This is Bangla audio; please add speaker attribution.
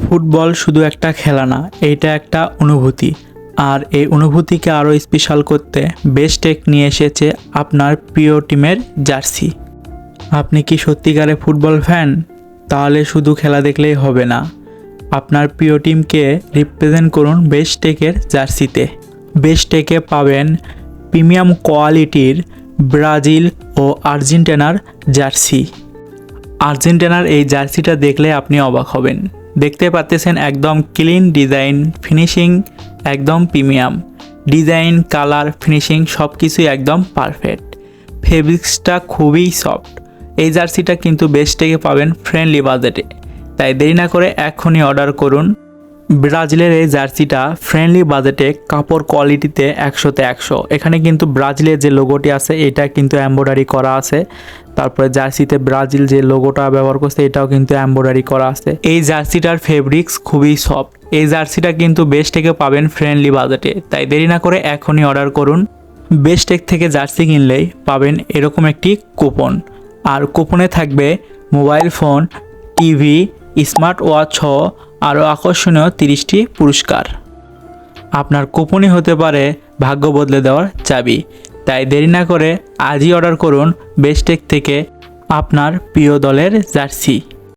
Speaker 1: ফুটবল শুধু একটা খেলা না, এটা একটা অনুভূতি। আর এই অনুভূতিকে আরও স্পেশাল করতে বেস্টেক নিয়ে এসেছে আপনার প্রিয় টিমের জার্সি। আপনি কি সত্যিকারে ফুটবল ফ্যান? তাহলে শুধু খেলা দেখলেই হবে না, আপনার প্রিয় টিমকে রিপ্রেজেন্ট করুন বেস্টেকের জার্সিতে। বেস্টেকে পাবেন প্রিমিয়াম কোয়ালিটির ব্রাজিল ও আর্জেন্টিনার জার্সি। আর্জেন্টিনার এই জার্সিটা দেখলে আপনি অবাক হবেন। দেখতে পাচ্ছেন একদম ক্লিন ডিজাইন, ফিনিশিং একদম প্রিমিয়াম। ডিজাইন, কালার, ফিনিশিং সব কিছুই একদম পারফেক্ট। ফেব্রিক্সটা খুবই সফট। এই জার্সিটা কিন্তু বেস্টেকে পাবেন ফ্রেন্ডলি বাজেটে, তাই দেরি না করে এখনই অর্ডার করুন। ব্রাজিলের এই জার্সিটা ফ্রেন্ডলি বাজেটে, কাপড় কোয়ালিটিতে 100তে 100। এখানে কিন্তু ব্রাজিলের যে লোগোটি আছে এটা কিন্তু এমব্রয়ডারি করা আছে। তারপরে জার্সিতে ব্রাজিল যে লোগোটা ব্যবহার করছে এটাও কিন্তু এমব্রয়ডারি করা আছে। এই জার্সিটার ফেব্রিক্স খুবই সফট। এই জার্সিটা কিন্তু বেস্টেকে পাবেন ফ্রেন্ডলি বাজেটে, তাই দেরি না করে এখনই অর্ডার করুন। বেস্টেক থেকে জার্সি কিনলেই পাবেন এরকম একটি কুপন, আর কুপনে থাকবে mobile phone, TV, smart watch সহ আরও আকর্ষণীয় 30টি পুরস্কার। আপনার কুপনই হতে পারে ভাগ্য বদলে দেওয়ার চাবি। তাই দেরি না করে আজই অর্ডার করুন বেস্টেক থেকে আপনার প্রিয় দলের জার্সি।